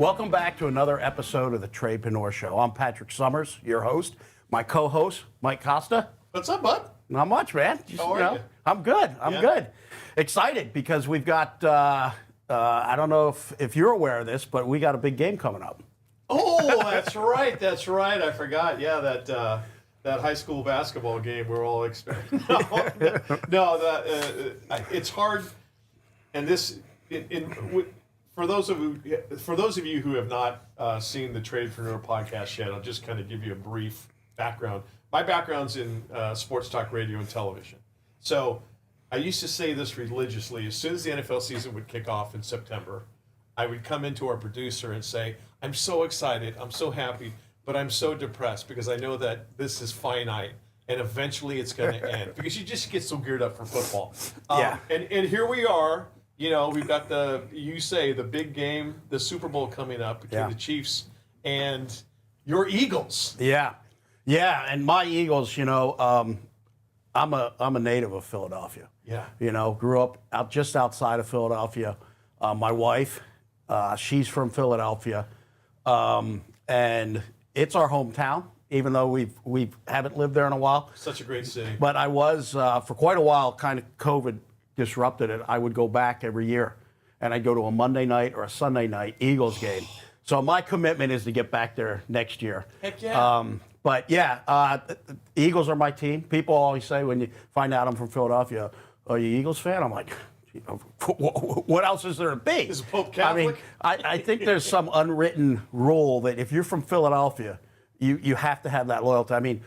Welcome back to another episode of the Tradepreneur Show. I'm Patrick Somers, your host. My co-host, Mike Costa. What's up, bud? Not much, man. Just, How are you? I'm good. I'm good. Excited because we've got, I don't know if you're aware of this, but we got a big game coming up. Oh, that's right. That's right. I forgot. Yeah, that high school basketball game we're all expecting. It's hard. And this, for those of you who have not seen the Tradepreneur podcast yet, I'll just kind of give you a brief background. My background's in sports talk radio and television. So I used to say this religiously. As soon as the NFL season would kick off in September, I would come into our producer and say, I'm so excited, I'm so happy, but I'm so depressed because I know that this is finite and eventually it's going to end because you just get so geared up for football. And here we are. You know, we've got the big game, the Super Bowl coming up between the Chiefs and your Eagles. Yeah. Yeah, and my Eagles, you know, I'm a native of Philadelphia. Yeah. You know, grew up just outside of Philadelphia. My wife, she's from Philadelphia, and it's our hometown. Even though we haven't lived there in a while. Such a great city. But I was for quite a while. Kind of COVID disrupted it. I would go back every year, and I'd go to a Monday night or a Sunday night Eagles game. So my commitment is to get back there next year. Heck yeah. But yeah, the Eagles are my team. People always say when you find out I'm from Philadelphia, "Are you Eagles fan?" I'm like, what else is there to be? Is Pope Catholic? I mean, I think there's some unwritten rule that if you're from Philadelphia, you have to have that loyalty. I mean,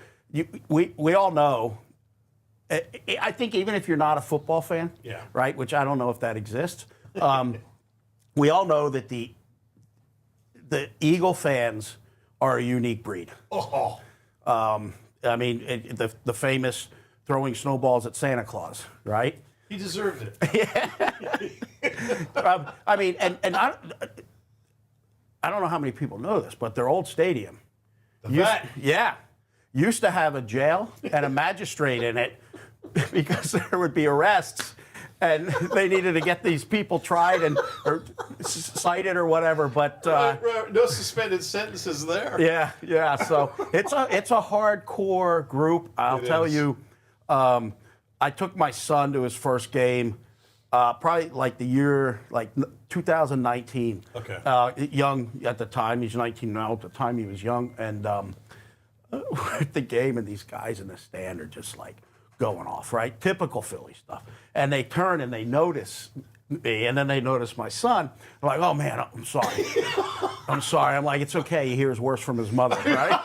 we all know. I think even if you're not a football fan, right, which I don't know if that exists, we all know that the Eagle fans are a unique breed. Oh. I mean, the famous throwing snowballs at Santa Claus, right? He deserved it. I mean, and I don't know how many people know this, but their old stadium, used to have a jail and a magistrate in it because there would be arrests. And they needed to get these people tried or cited or whatever, but right. No suspended sentences there. Yeah. So it's a hardcore group. I'll tell you. I took my son to his first game, probably like the year 2019. Okay. Young at the time. He's 19 now. At the time he was young, and we're at the game, and these guys in the stand are just like going off, right? Typical Philly stuff. And they turn and they notice me, and then they notice my son. I'm like, oh man, I'm sorry. I'm sorry. I'm like, it's okay. He hears worse from his mother, right?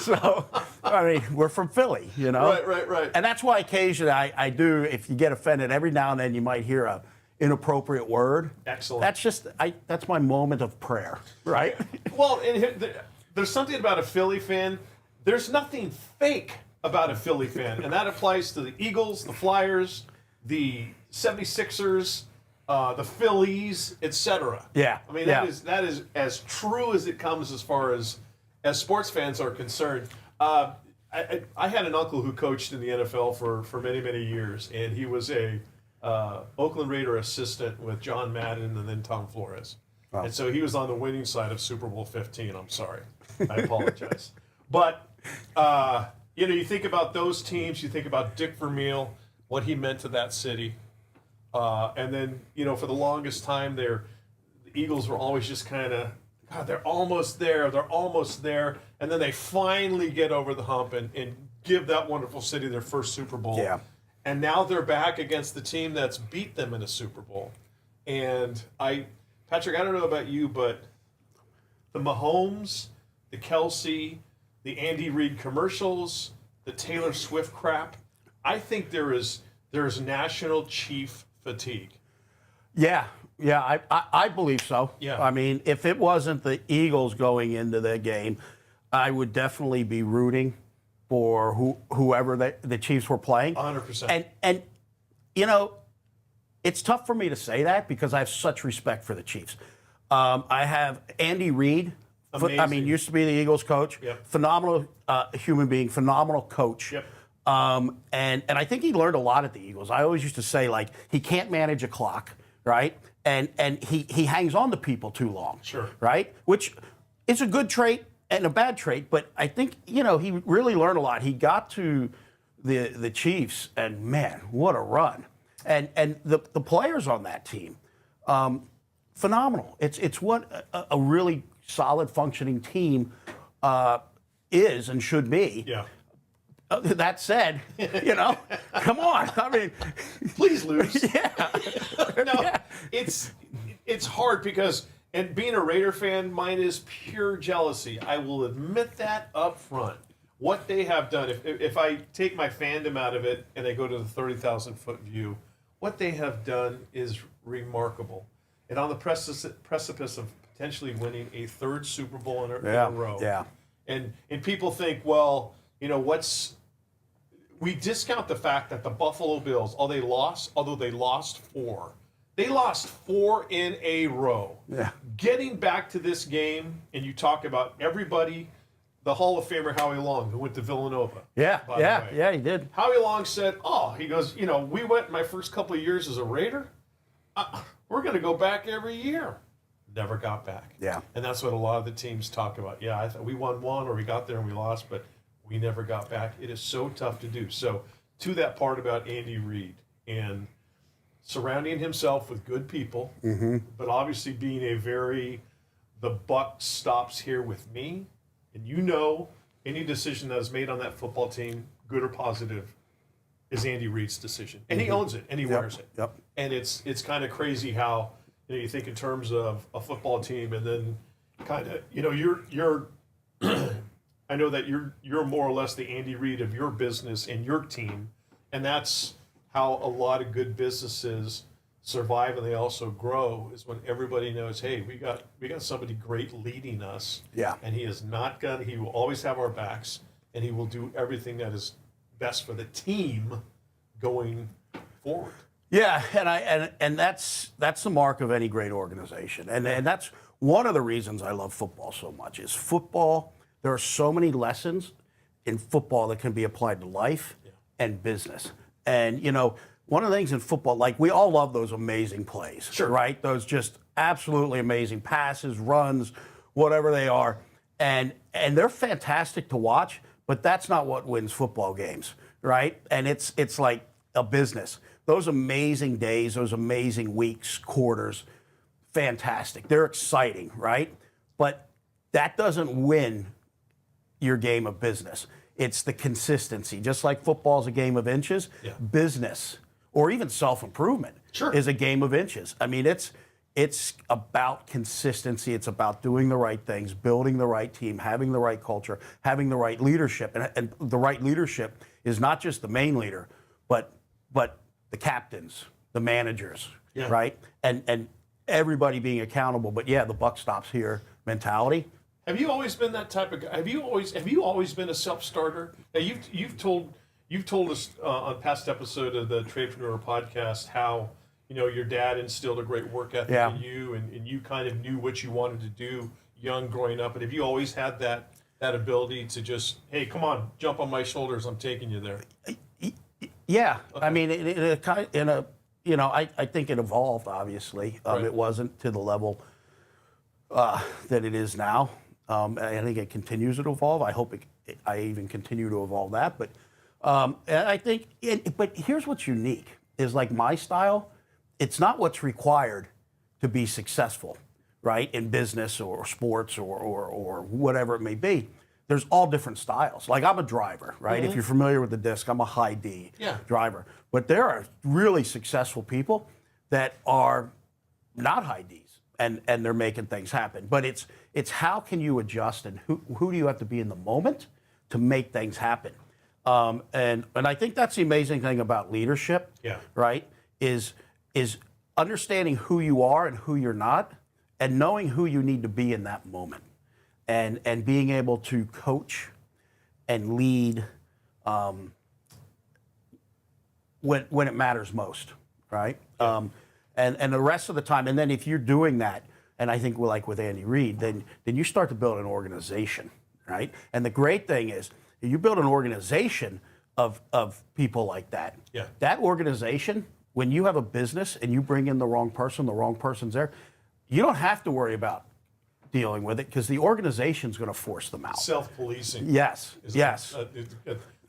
So, I mean, we're from Philly, you know? Right. And that's why occasionally I do, if you get offended, every now and then you might hear a inappropriate word. Excellent. That's my moment of prayer, right? Well, and there's something about a Philly fan. There's nothing fake about a Philly fan, and that applies to the Eagles, the Flyers, the 76ers, the Phillies, etc. Yeah. I mean, that is as true as it comes as far as sports fans are concerned. I had an uncle who coached in the NFL for many, many years, and he was a Oakland Raider assistant with John Madden and then Tom Flores. Wow. And so he was on the winning side of Super Bowl 15. I'm sorry. I apologize. But you know, you think about those teams, you think about Dick Vermeil, what he meant to that city. And then, you know, for the longest time the Eagles were always just kind of, God, they're almost there. And then they finally get over the hump and give that wonderful city their first Super Bowl. Yeah. And now they're back against the team that's beat them in a Super Bowl. And Patrick, I don't know about you, but the Mahomes, the Kelsey, the Andy Reid commercials, the Taylor Swift crap, I think there is national chief fatigue. Yeah, I believe so. Yeah. I mean, if it wasn't the Eagles going into the game, I would definitely be rooting for whoever the Chiefs were playing. 100%. And you know, it's tough for me to say that because I have such respect for the Chiefs. I have Andy Reid. Amazing. I mean, used to be the Eagles coach. Yep. Phenomenal human being, phenomenal coach. Yep. And I think he learned a lot at the Eagles. I always used to say, like, he can't manage a clock, right? and he hangs on to people too long. Sure. Right? Which is a good trait and a bad trait, but I think, he really learned a lot. He got to the Chiefs, and man, what a run. And the players on that team, phenomenal. It's what a really solid functioning team is and should be. Yeah. That said, come on. I mean, Please lose. yeah. No, Yeah. it's hard because, and being a Raider fan, mine is pure jealousy. I will admit that up front. What they have done, if I take my fandom out of it and I go to the 30,000-foot view, what they have done is remarkable. And on the precipice of potentially winning a third Super Bowl in a row. Yeah. And people think, well, we discount the fact that the Buffalo Bills, although they lost four. They lost four in a row. Yeah. Getting back to this game, and you talk about everybody, the Hall of Famer Howie Long, who went to Villanova. Yeah, by the way. yeah, he did. Howie Long said, he goes, we went my first couple of years as a Raider. We're going to go back every year. Never got back. Yeah. And that's what a lot of the teams talk about. Yeah, I thought we won one, or we got there and we lost, but we never got back. It is so tough to do. So to that part about Andy Reid and surrounding himself with good people, but obviously being the buck stops here with me. And any decision that is made on that football team, good or positive, is Andy Reid's decision. And he owns it and he wears it. Yep. And it's kind of crazy how you think in terms of a football team, and then kind of you're I know that you're more or less the Andy Reid of your business and your team, and that's how a lot of good businesses survive and they also grow, is when everybody knows, hey, we got somebody great leading us. Yeah. And he will always have our backs, and he will do everything that is best for the team going forward. Yeah, and that's the mark of any great organization, and that's one of the reasons I love football so much. Is football. There are so many lessons in football that can be applied to life and business. And one of the things in football, like we all love those amazing plays, Sure. right? Those just absolutely amazing passes, runs, whatever they are, and they're fantastic to watch. But that's not what wins football games, right? And it's like a business. Those amazing days, those amazing weeks, quarters, fantastic. They're exciting, right? But that doesn't win your game of business. It's the consistency. Just like football's a game of inches, business or even self-improvement is a game of inches. I mean, it's about consistency. It's about doing the right things, building the right team, having the right culture, having the right leadership. And the right leadership is not just the main leader, but the captains, the managers, right? And everybody being accountable. But the buck stops here mentality. Have you always been that type of guy? Have you always been a self-starter? Now, you've told us on past episode of the Tradepreneur podcast how your dad instilled a great work ethic in you, and you kind of knew what you wanted to do young growing up. And have you always had that ability to just, hey, come on, jump on my shoulders, I'm taking you there? Yeah, okay. I mean, I think it evolved. Obviously, it wasn't to the level that it is now. I think it continues to evolve. I hope I even continue to evolve that. But and I think, but here's what's unique is like my style. It's not what's required to be successful, right, in business or sports or whatever it may be. There's all different styles. Like I'm a driver, right? If you're familiar with the disc, I'm a high D driver. But there are really successful people that are not high Ds, and they're making things happen. But it's how can you adjust, and who do you have to be in the moment to make things happen? And I think that's the amazing thing about leadership, right? Is understanding who you are and who you're not, and knowing who you need to be in that moment. And being able to coach and lead when it matters most, right? And the rest of the time, and then if you're doing that, and I think we're like with Andy Reid, then you start to build an organization, right? And the great thing is, you build an organization of people like that. Yeah. That organization when you have a business and you bring in the wrong person's there, you don't have to worry about dealing with it because the organization's going to force them out. Self-policing. Yes. Yes.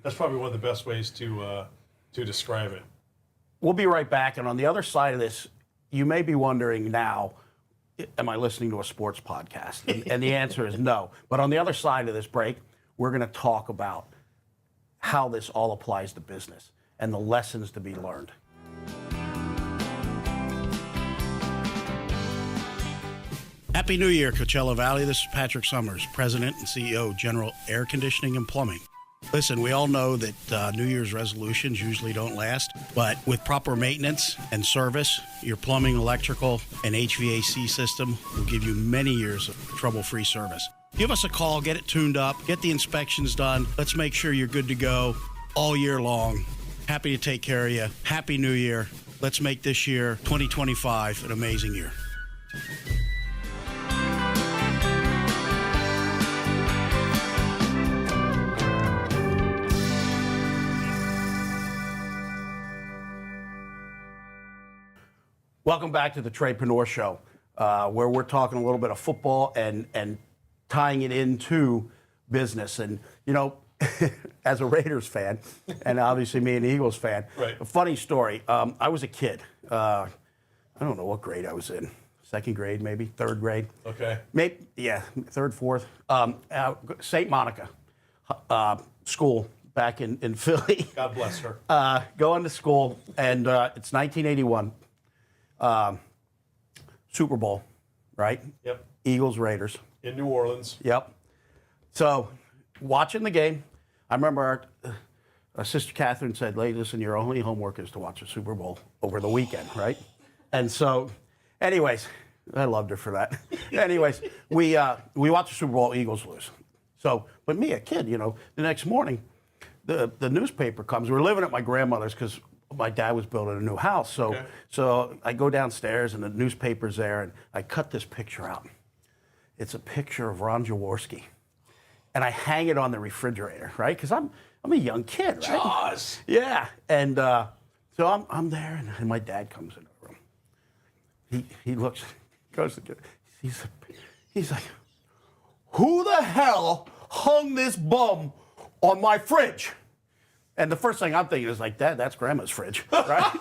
That's probably one of the best ways to describe it. We'll be right back. And on the other side of this, you may be wondering now, am I listening to a sports podcast? And the answer is no. But on the other side of this break, we're going to talk about how this all applies to business and the lessons to be learned. Happy New Year, Coachella Valley. This is Patrick Somers, President and CEO, General Air Conditioning and Plumbing. Listen, we all know that New Year's resolutions usually don't last, but with proper maintenance and service, your plumbing, electrical, and HVAC system will give you many years of trouble-free service. Give us a call, get it tuned up, get the inspections done. Let's make sure you're good to go all year long. Happy to take care of you. Happy New Year. Let's make this year, 2025, an amazing year. Welcome back to the Tradepreneur Show, where we're talking a little bit of football and tying it into business. And, you know, as a Raiders fan, and obviously me an Eagles fan, right. A funny story. I was a kid. I don't know what grade I was in. Second grade, maybe. Third grade. Okay. Maybe, yeah, third, fourth. St. Monica school back in Philly. God bless her. Going to school, and it's 1981. Super Bowl, right? Yep. Eagles, Raiders. In New Orleans. Yep. So, watching the game, I remember our sister Catherine said, "Lady, listen, your only homework is to watch the Super Bowl over the weekend," right? And so, anyways, I loved her for that. Anyways, we watched the Super Bowl, Eagles lose. So, but me, a kid, you know, the next morning, the newspaper comes. We're living at my grandmother's because my dad was building a new house. So, okay. So I go downstairs and the newspaper's there, and I cut this picture out. It's a picture of Ron Jaworski, and I hang it on the refrigerator, right? Because I'm a young kid, right? Jaws. Yeah, and so I'm there, and my dad comes in the room. He looks, goes, he's like, "Who the hell hung this bum on my fridge?" And the first thing I'm thinking is like, that's Grandma's fridge, right?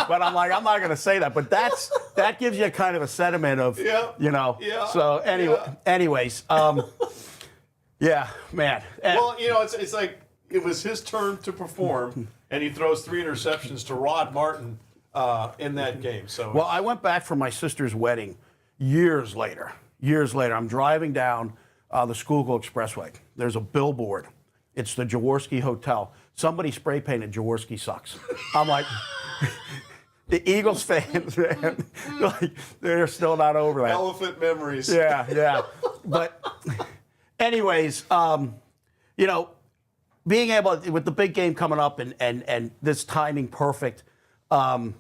But I'm like, I'm not going to say that. But that gives you a kind of a sentiment of, you know. Yeah. So anyways, yeah, man. Well, you know, it's like it was his turn to perform, and he throws 3 interceptions to Rod Martin in that game. So well, I went back for my sister's wedding years later. I'm driving down the Schuylkill Expressway. There's a billboard. It's the Jaworski Hotel. Somebody spray painted Jaworski sucks. I'm like, the Eagles fans, man, like, they're still not over that. Elephant memories. Yeah. But anyways, you know, being able, with the big game coming up and this timing perfect, I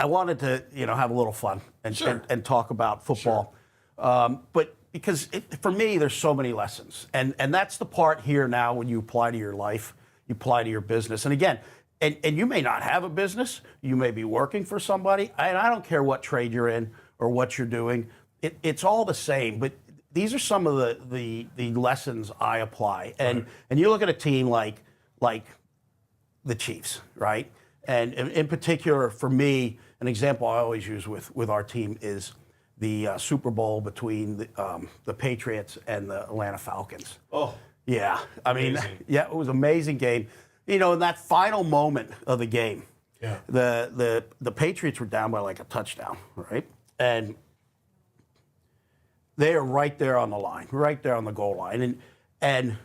wanted to, you know, have a little fun and talk about football. Sure. But because for me, there's so many lessons. And that's the part here now when you apply to your life, you apply to your business. And again, and you may not have a business. You may be working for somebody. And I don't care what trade you're in or what you're doing. It's all the same. But these are some of the lessons I apply. And you look at a team like the Chiefs, right? And in particular, for me, an example I always use with our team is the Super Bowl between the Patriots and the Atlanta Falcons. Oh, yeah. I mean, amazing. Yeah, it was an amazing game. You know, in that final moment of the game, yeah, the Patriots were down by like a touchdown, right? And they are right there on the line, right there on the goal line. And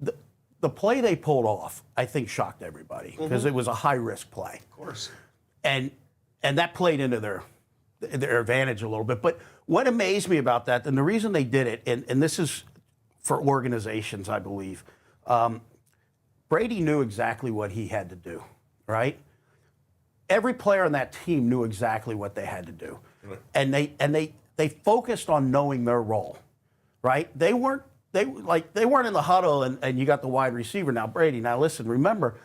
the play they pulled off, I think, shocked everybody because it was a high-risk play. Of course. And that played into their advantage a little bit. But what amazed me about that, and the reason they did it, and this is for organizations, I believe, Brady knew exactly what he had to do, right? Every player on that team knew exactly what they had to do. Right. And they focused on knowing their role, right? They they weren't in the huddle and you got the wide receiver. Now, Brady, now listen, remember,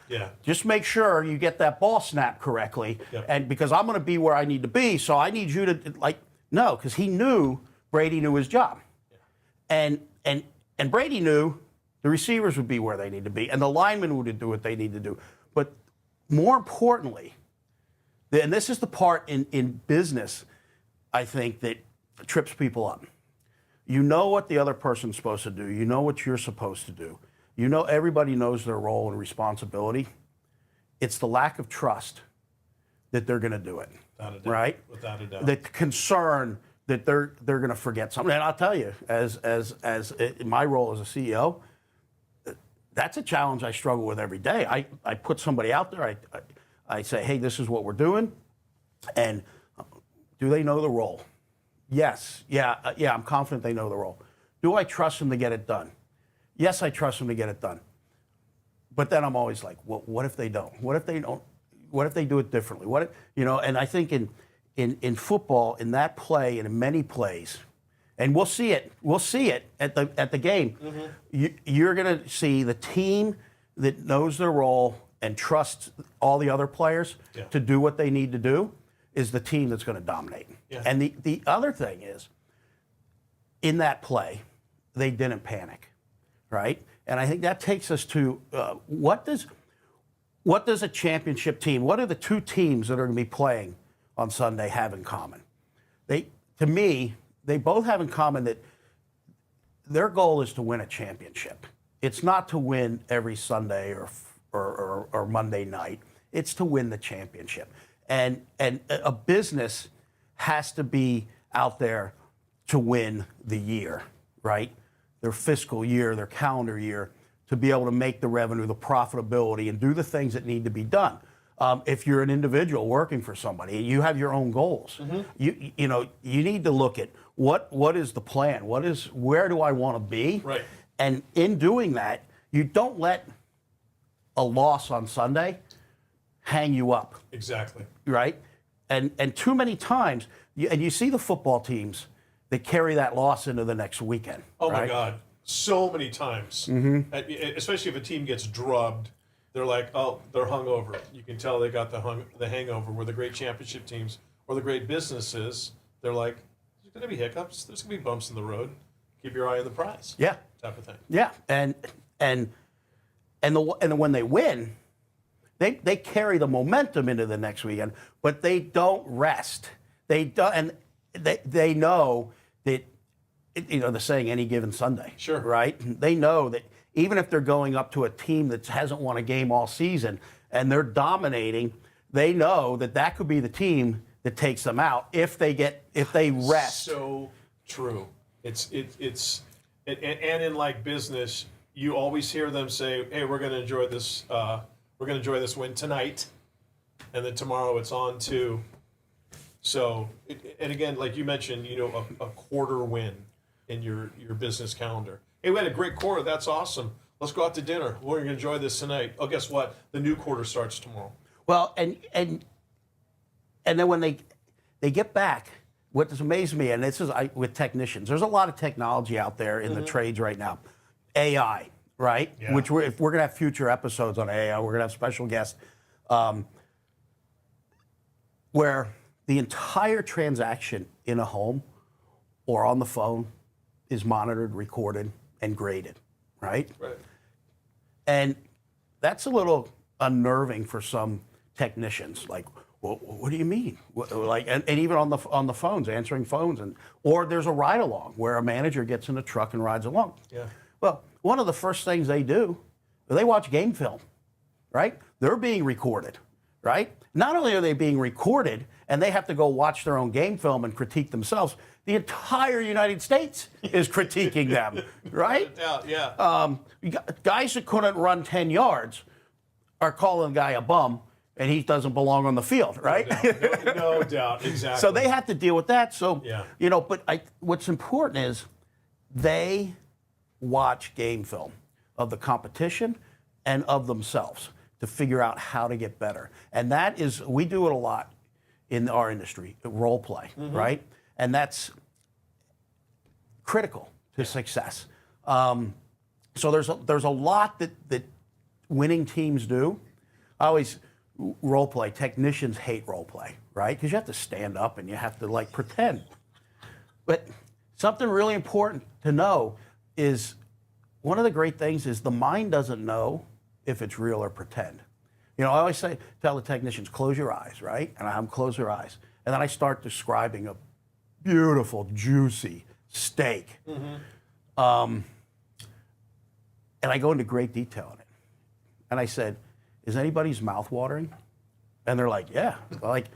just make sure you get that ball snapped correctly. Yep. And because I'm going to be where I need to be, so I need you to, no, because he knew Brady knew his job. Yeah. And Brady knew the receivers would be where they need to be, and the linemen would do what they need to do. But more importantly, and this is the part in business, I think, that trips people up. You know what the other person's supposed to do. You know what you're supposed to do. You know everybody knows their role and responsibility. It's the lack of trust that they're going to do it. Without a doubt. Right? Without a doubt. The concern that they're going to forget something. And I'll tell you, as in my role as a CEO, that's a challenge I struggle with every day. I put somebody out there. I say, hey, this is what we're doing, and do they know the role? Yes. Yeah, I'm confident they know the role. Do I trust them to get it done? Yes, I trust them to get it done. But then I'm always like, well, what if they don't? What if they don't? What if they do it differently? What if, and I think in football, in that play and in many plays, and we'll see it at the game. Mm-hmm. You're going to see the team that knows their role and trusts all the other players to do what they need to do is the team that's going to dominate. Yeah. And the other thing is, in that play, they didn't panic, right? And I think that takes us to what does a championship team, what are the two teams that are going to be playing on Sunday have in common? To me, they both have in common that their goal is to win a championship. It's not to win every Sunday or Monday night. It's to win the championship. And a business has to be out there to win the year, right? Their fiscal year, their calendar year, to be able to make the revenue, the profitability, and do the things that need to be done. If you're an individual working for somebody, you have your own goals. Mm-hmm. You need to look at what is the plan? Where do I want to be? Right. And in doing that, you don't let a loss on Sunday hang you up. Exactly. Right? And too many times, you see the football teams that carry that loss into the next weekend. Oh, right? my God. So many times. Mm-hmm. Especially if a team gets drubbed, they're like, oh, they're hungover. You can tell they got the hangover. Where the great championship teams or the great businesses, they're like, there's going to be hiccups. There's going to be bumps in the road. Keep your eye on the prize. Yeah. Type of thing. Yeah. And when they win, they carry the momentum into the next weekend, but they don't rest. They know that, the saying, any given Sunday. Sure. Right? They know that even if they're going up to a team that hasn't won a game all season and they're dominating, they know that could be the team that takes them out if they rest. So true. It's and in like business, you always hear them say, "Hey, we're going to enjoy this. We're going to enjoy this win tonight, and then tomorrow it's on to." So, and again, like you mentioned, a quarter win in your business calendar. Hey, we had a great quarter. That's awesome. Let's go out to dinner. We're going to enjoy this tonight. Oh, guess what? The new quarter starts tomorrow. Well, and then when they get back, what has amazed me, and this is with technicians, there's a lot of technology out there in the trades right now. AI, right? Yeah. Which if we're going to have future episodes on AI, we're going to have special guests, where the entire transaction in a home or on the phone is monitored, recorded, and graded, right? Right. And that's a little unnerving for some technicians. Like, well, what do you mean? And even on the phones, answering phones, or there's a ride along where a manager gets in a truck and rides along. Yeah. Well, one of the first things they do, they watch game film, right? They're being recorded, right? Not only are they being recorded, and they have to go watch their own game film and critique themselves, the entire United States is critiquing them, right? Yeah. Guys that couldn't run 10 yards are calling a guy a bum, and he doesn't belong on the field, right? No doubt, exactly. So they have to deal with that. So, yeah. But what's important is they watch game film of the competition and of themselves to figure out how to get better. And that is, we do it a lot in our industry, role play, right? And that's critical to success. So there's a lot that winning teams do. I always role play. Technicians hate role play, right? Because you have to stand up and you have to like pretend. But something really important to know is one of the great things is the mind doesn't know if it's real or pretend. You know, I always tell the technicians, close your eyes, right? And I have them close their eyes. And then I start describing a beautiful, juicy steak. And I go into great detail on it. And I said, is anybody's mouth watering? And they're like, yeah. Like,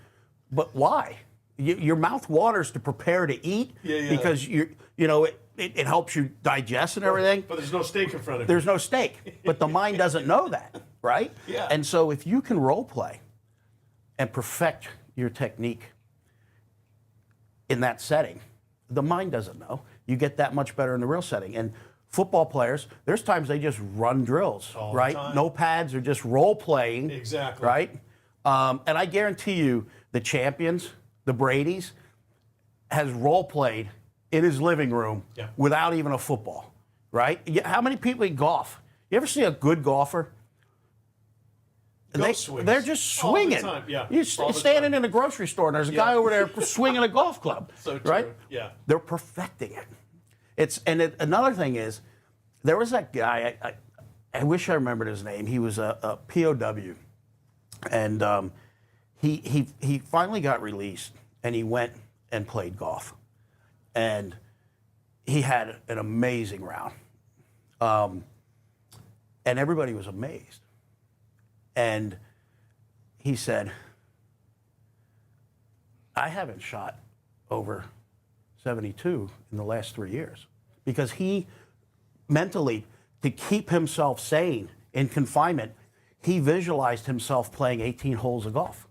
but why? Your mouth waters to prepare to eat because it helps you digest and everything. But there's no steak in front of you. There's no steak. But the mind doesn't know that, right? Yeah. And so if you can role play and perfect your technique in that setting, the mind doesn't know. You get that much better in the real setting. And football players, there's times they just run drills, all the right? time. No pads, they're just role playing. Exactly. Right? And I guarantee you, the champions, the Bradys, has role played in his living room without even a football, right? How many people in golf? You ever see a good golfer? They're just swinging. All the time. Yeah. You're standing in a grocery store and there's a guy over there swinging a golf club. So true. Right? Yeah. They're perfecting it. Another thing is, there was that guy. I wish I remembered his name. He was a POW, and he finally got released, and he went and played golf, and he had an amazing round, and everybody was amazed. And he said, I haven't shot over 72 in the last 3 years. Because he mentally, to keep himself sane in confinement, he visualized himself playing 18 holes of golf,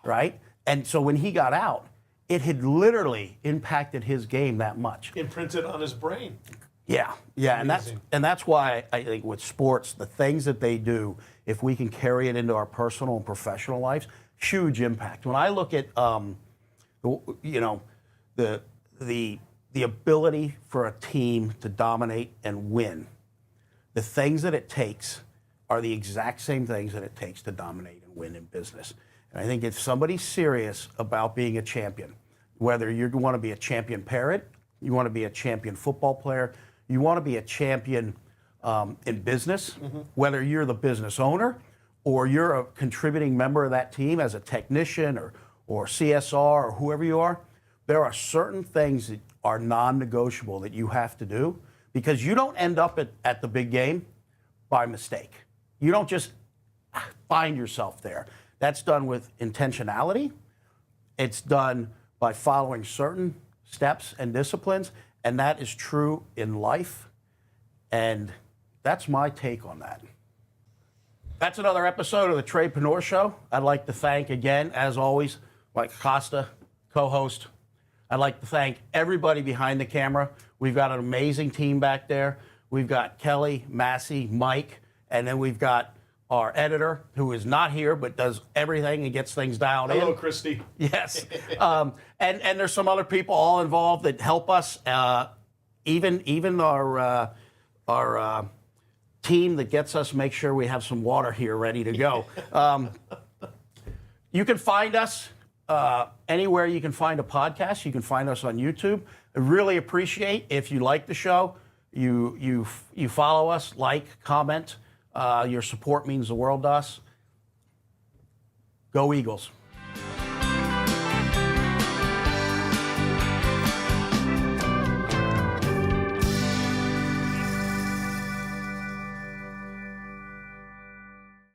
right? And so when he got out, it had literally impacted his game that much. Imprinted on his brain. Yeah, and that's why I think with sports, the things that they do, if we can carry it into our personal and professional lives, huge impact. When I look at, the ability for a team to dominate and win, the things that it takes are the exact same things that it takes to dominate and win in business. And I think if somebody's serious about being a champion, whether you want to be a champion parent, you want to be a champion football player, you want to be a champion in business, whether you're the business owner or you're a contributing member of that team as a technician or CSR or whoever you are, there are certain things that are non-negotiable that you have to do because you don't end up at the big game by mistake. You don't just find yourself there. That's done with intentionality. It's done by following certain steps and disciplines, and that is true in life. And that's my take on that. That's another episode of the Tradepreneur Show. I'd like to thank again, as always, Mike Costa, co-host. I'd like to thank everybody behind the camera. We've got an amazing team back there. We've got Kelly, Massey, Mike, and then we've got our editor, who is not here but does everything and gets things dialed in. Hello, Christy. Yes. And there's some other people all involved that help us. Even our team that gets us make sure we have some water here ready to go. You can find us anywhere you can find a podcast. You can find us on YouTube. I really appreciate if you like the show, you follow us, like, comment. Your support means the world to us. Go Eagles.